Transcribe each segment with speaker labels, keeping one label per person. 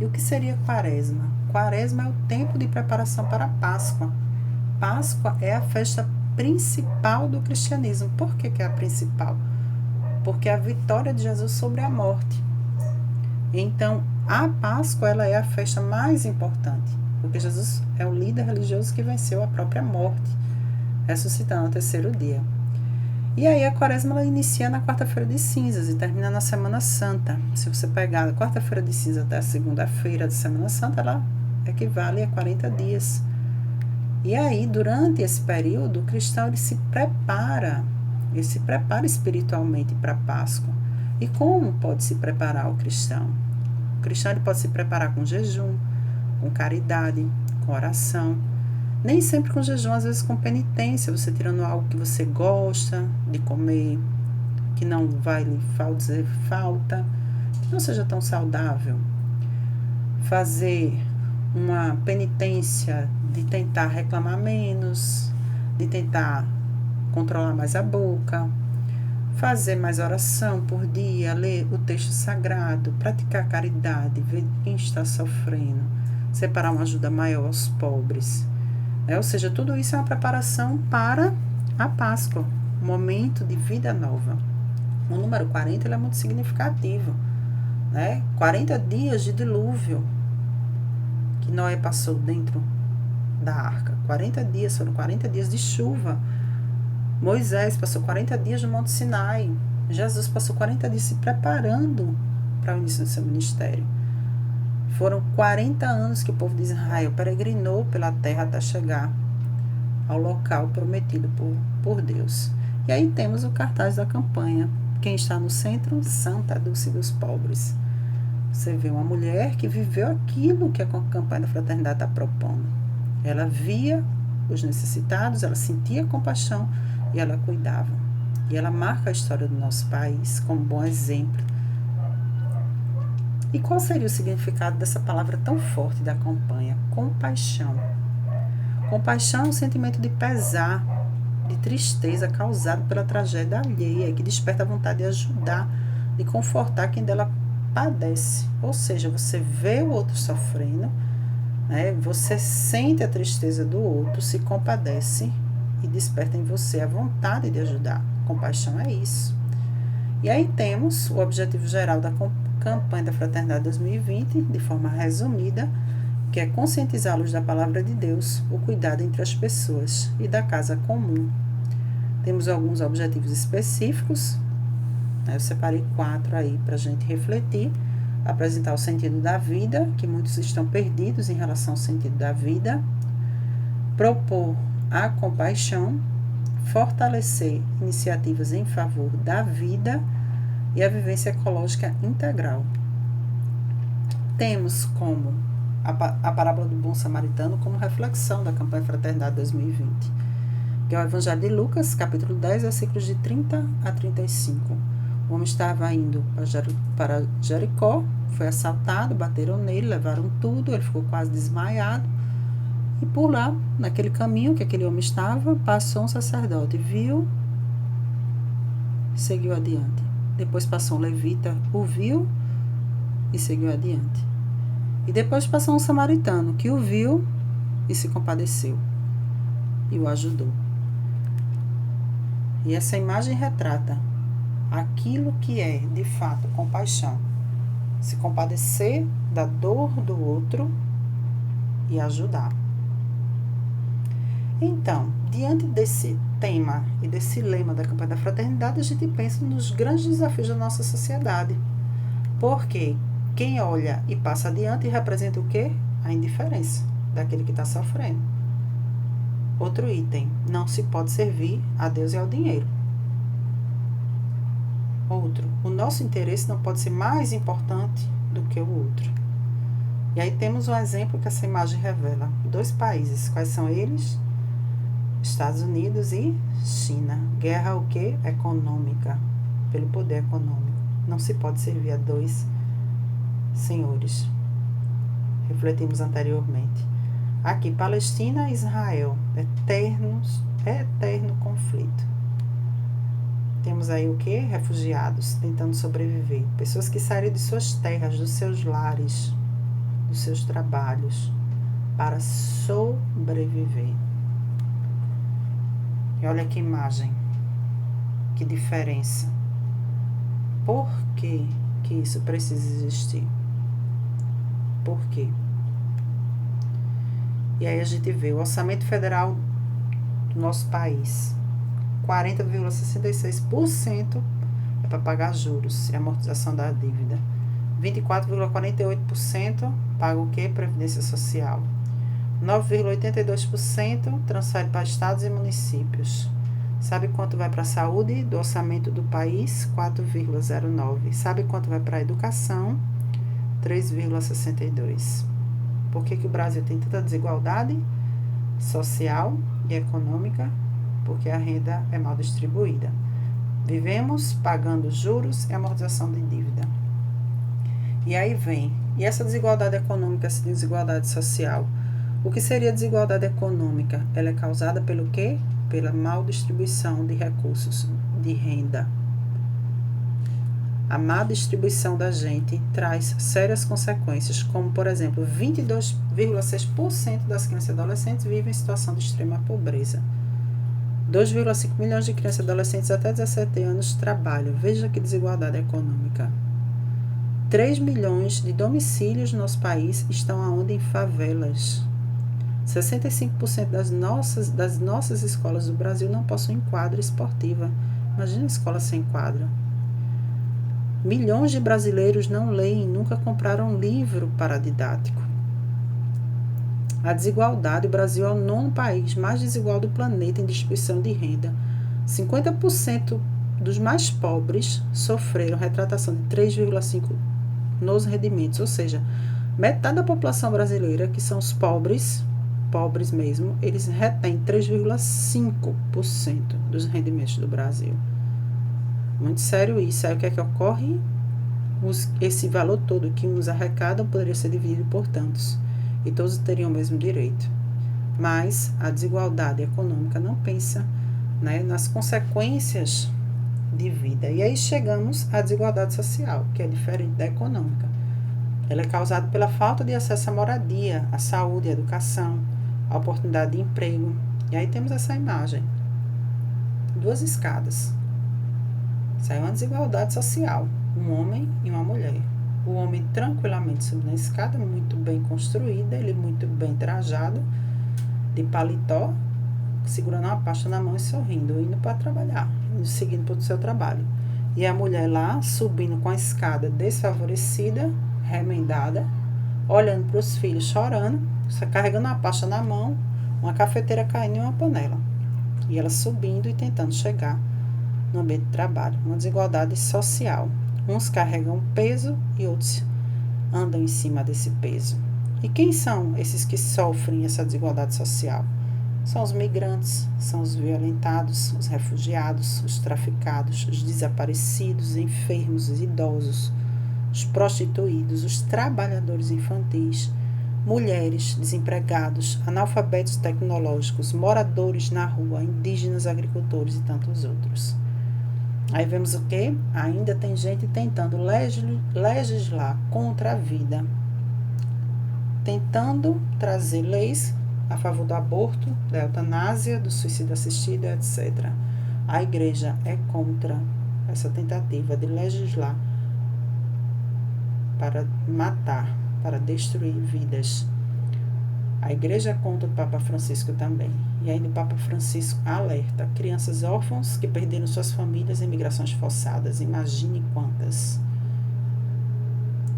Speaker 1: E o que seria Quaresma? Quaresma é o tempo de preparação para a Páscoa. Páscoa é a festa principal do cristianismo. Por que é a principal? Porque é a vitória de Jesus sobre a morte. Então, a Páscoa ela é a festa mais importante, porque Jesus é o líder religioso que venceu a própria morte, ressuscitando no terceiro dia. E aí a Quaresma ela inicia na quarta-feira de cinzas e termina na Semana Santa. Se você pegar a quarta-feira de cinzas até a segunda-feira de Semana Santa, ela equivale a 40 dias. E aí, durante esse período, o cristão ele se prepara espiritualmente para a Páscoa. E como pode se preparar o cristão? O cristão ele pode se preparar com jejum, com caridade, com oração. Nem sempre com jejum, às vezes com penitência, você tirando algo que você gosta de comer, que não vai lhe fazer falta, que não seja tão saudável. Fazer uma penitência de tentar reclamar menos, de tentar controlar mais a boca, fazer mais oração por dia, ler o texto sagrado, praticar caridade, ver quem está sofrendo, separar uma ajuda maior aos pobres. Ou seja, tudo isso é uma preparação para a Páscoa, um momento de vida nova. O número 40 ele é muito significativo. 40 dias de dilúvio que Noé passou dentro da arca. 40 dias, foram 40 dias de chuva. Moisés passou 40 dias no Monte Sinai. Jesus passou 40 dias se preparando para o início do seu ministério. Foram 40 anos que o povo de Israel peregrinou pela terra até chegar ao local prometido por Deus. E aí temos o cartaz da campanha. Quem está no centro? Santa Dulce dos Pobres. Você vê uma mulher que viveu aquilo que a campanha da fraternidade está propondo. Ela via os necessitados, ela sentia compaixão e ela cuidava. E ela marca a história do nosso país como bom exemplo. E qual seria o significado dessa palavra tão forte da campanha? Compaixão. Compaixão é um sentimento de pesar, de tristeza causado pela tragédia alheia, que desperta a vontade de ajudar, de confortar quem dela padece. Ou seja, você vê o outro sofrendo, você sente a tristeza do outro, se compadece e desperta em você a vontade de ajudar. Compaixão é isso. E aí temos o objetivo geral da campanha da Fraternidade 2020, de forma resumida, que é conscientizá-los da palavra de Deus, o cuidado entre as pessoas e da casa comum. Temos alguns objetivos específicos, eu separei 4 aí para a gente refletir. Apresentar o sentido da vida, que muitos estão perdidos em relação ao sentido da vida. Propor a compaixão, fortalecer iniciativas em favor da vida e a vivência ecológica integral. Temos como a parábola do bom samaritano como reflexão da campanha Fraternidade 2020, que é o Evangelho de Lucas, capítulo 10, versículos de 30 a 35. O homem estava indo para Jericó, foi assaltado, bateram nele, levaram tudo, ele ficou quase desmaiado. E por lá, naquele caminho que aquele homem estava, passou um sacerdote, viu e seguiu adiante. Depois passou um levita, o viu e seguiu adiante. E depois passou um samaritano, que o viu e se compadeceu e o ajudou. E essa imagem retrata aquilo que é, de fato, compaixão. Se compadecer da dor do outro e ajudar. Então, diante desse tema e desse lema da campanha da fraternidade, a gente pensa nos grandes desafios da nossa sociedade. Porque quem olha e passa adiante representa o quê? A indiferença daquele que está sofrendo. Outro item, não se pode servir a Deus e ao dinheiro. Outro, o nosso interesse não pode ser mais importante do que o outro. E aí temos um exemplo que essa imagem revela. 2 países, quais são eles? Estados Unidos e China. Guerra o quê? Econômica, pelo poder econômico. Não se pode servir a 2 senhores. Refletimos anteriormente. Aqui, Palestina e Israel, eterno conflito. Temos aí o quê? Refugiados, tentando sobreviver. Pessoas que saíram de suas terras, dos seus lares. dos seus trabalhos para sobreviver. E olha que imagem, que diferença. Por que isso precisa existir? Por quê? E aí a gente vê o orçamento federal do nosso país, 40,66% é para pagar juros e amortização da dívida. 24,48% paga o quê? Previdência Social. 9,82% transfere para estados e municípios. Sabe quanto vai para a saúde do orçamento do país? 4,09%. Sabe quanto vai para a educação? 3,62%. Por que o Brasil tem tanta desigualdade social e econômica? Porque a renda é mal distribuída. Vivemos pagando juros e amortização de dívida. E aí vem, e essa desigualdade econômica, essa desigualdade social? O que seria desigualdade econômica? Ela é causada pelo quê? Pela mal distribuição de recursos, de renda. A má distribuição da gente traz sérias consequências, como, por exemplo, 22,6% das crianças e adolescentes vivem em situação de extrema pobreza. 2,5 milhões de crianças e adolescentes até 17 anos trabalham. Veja que desigualdade econômica. 3 milhões de domicílios no nosso país estão aonde? Em favelas. 65% das nossas escolas do Brasil não possuem quadra esportiva. Imagina a escola sem quadra. Milhões de brasileiros não leem, nunca compraram um livro paradidático. A desigualdade, o Brasil é o 9º país mais desigual do planeta em distribuição de renda. 50% dos mais pobres sofreram retratação de 3,5% nos rendimentos, ou seja, metade da população brasileira, que são os pobres mesmo, eles retêm 3,5% dos rendimentos do Brasil. Muito sério isso. Aí o que é que ocorre? Esse valor todo que uns arrecadam poderia ser dividido por tantos. E todos teriam o mesmo direito. Mas a desigualdade econômica não pensa, né, nas consequências de vida. E aí chegamos à desigualdade social, que é diferente da econômica. Ela é causada pela falta de acesso à moradia, à saúde, à educação, à oportunidade de emprego. E aí temos essa imagem. 2 escadas. Isso aí é uma desigualdade social. Um homem e uma mulher. O homem tranquilamente subindo a escada, muito bem construída, ele muito bem trajado, de paletó, segurando uma pasta na mão e sorrindo, indo para trabalhar, seguindo para o seu trabalho. E a mulher lá, subindo com a escada desfavorecida, remendada, olhando para os filhos chorando, carregando uma pasta na mão, uma cafeteira caindo em uma panela. E ela subindo e tentando chegar no ambiente de trabalho. Uma desigualdade social. Uns carregam peso e outros andam em cima desse peso. E quem são esses que sofrem essa desigualdade social? São os migrantes, são os violentados, os refugiados, os traficados, os desaparecidos, os enfermos, os idosos, os prostituídos, os trabalhadores infantis, mulheres, desempregados, analfabetos tecnológicos, moradores na rua, indígenas, agricultores e tantos outros. Aí vemos o quê? Ainda tem gente tentando legislar contra a vida, tentando trazer leis a favor do aborto, da eutanásia, do suicídio assistido, etc. A igreja é contra essa tentativa de legislar para matar, para destruir vidas. A igreja é contra o Papa Francisco também. E ainda o Papa Francisco alerta: crianças órfãos que perderam suas famílias em migrações forçadas. Imagine quantas.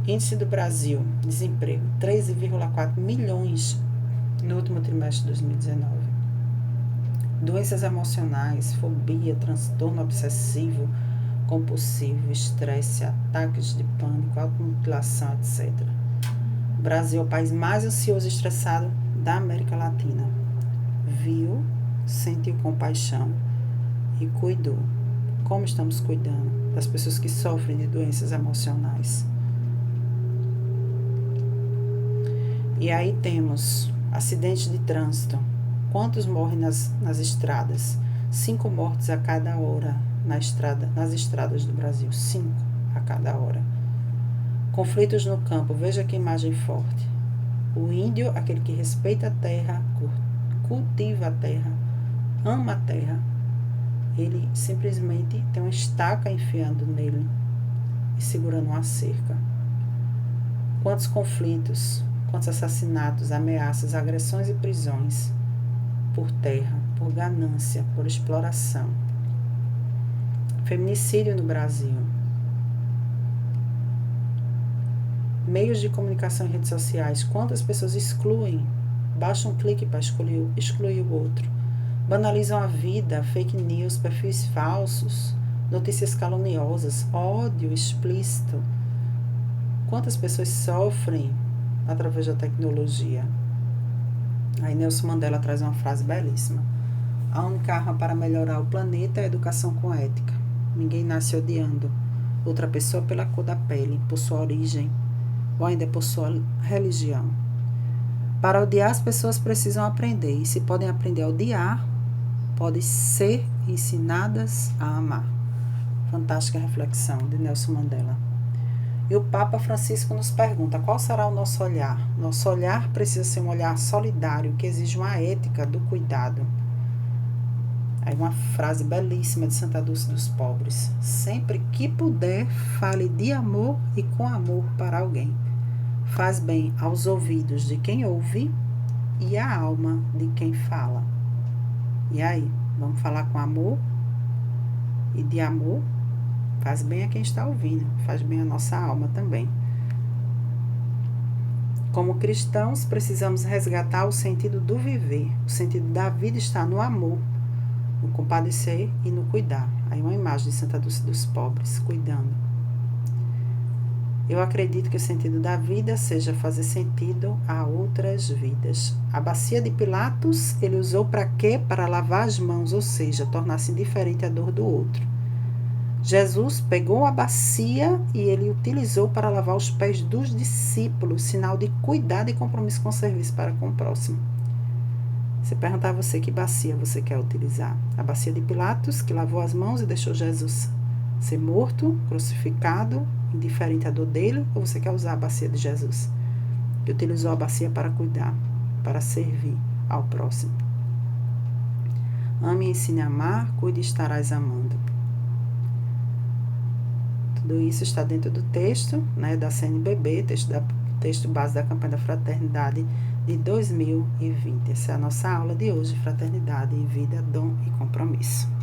Speaker 1: Índice do Brasil, desemprego, 13,4 milhões no último trimestre de 2019. Doenças emocionais, fobia, transtorno obsessivo, compulsivo, estresse, ataques de pânico, automutilação, etc. O Brasil é o país mais ansioso e estressado da América Latina. Viu, sentiu compaixão e cuidou. Como estamos cuidando das pessoas que sofrem de doenças emocionais? E aí temos acidentes de trânsito. Quantos morrem nas estradas? 5 mortes a cada hora nas estradas do Brasil. 5 a cada hora. Conflitos no campo. Veja que imagem forte. O índio, aquele que respeita a terra, cultiva a terra, ama a terra, ele simplesmente tem uma estaca enfiando nele e segurando uma cerca. Quantos conflitos, quantos assassinatos, ameaças, agressões e prisões por terra, por ganância, por exploração. Feminicídio no Brasil. Meios de comunicação e redes sociais. Quantas pessoas excluem? Basta um clique para excluir o outro. Banalizam a vida, fake news, perfis falsos, notícias caluniosas, ódio explícito. Quantas pessoas sofrem através da tecnologia? Aí Nelson Mandela traz uma frase belíssima. A única arma para melhorar o planeta é a educação com ética. Ninguém nasce odiando outra pessoa pela cor da pele, por sua origem, ou ainda por sua religião. Para odiar, as pessoas precisam aprender, e se podem aprender a odiar, podem ser ensinadas a amar. Fantástica reflexão de Nelson Mandela. E o Papa Francisco nos pergunta, qual será o nosso olhar? Nosso olhar precisa ser um olhar solidário, que exige uma ética do cuidado. Aí uma frase belíssima de Santa Dulce dos Pobres. Sempre que puder, fale de amor e com amor para alguém. Faz bem aos ouvidos de quem ouve e à alma de quem fala. E aí, vamos falar com amor e de amor? Faz bem a quem está ouvindo, faz bem a nossa alma também. Como cristãos, precisamos resgatar o sentido do viver. O sentido da vida está no amor, no compadecer e no cuidar. Aí uma imagem de Santa Dulce dos Pobres, cuidando. Eu acredito que o sentido da vida seja fazer sentido a outras vidas. A bacia de Pilatos, ele usou para quê? Para lavar as mãos, ou seja, tornar-se indiferente à dor do outro. Jesus pegou a bacia e ele utilizou para lavar os pés dos discípulos, sinal de cuidado e compromisso com o serviço para com o próximo. Se perguntar a você que bacia você quer utilizar, a bacia de Pilatos, que lavou as mãos e deixou Jesus ser morto, crucificado, indiferente à dor dele, ou você quer usar a bacia de Jesus, que utilizou a bacia para cuidar, para servir ao próximo? Ame e ensine a amar, cuide e estarás amando. Tudo isso está dentro do texto, né, da CNBB, texto base da campanha da Fraternidade de 2020. Essa é a nossa aula de hoje, Fraternidade, Vida, Dom e Compromisso.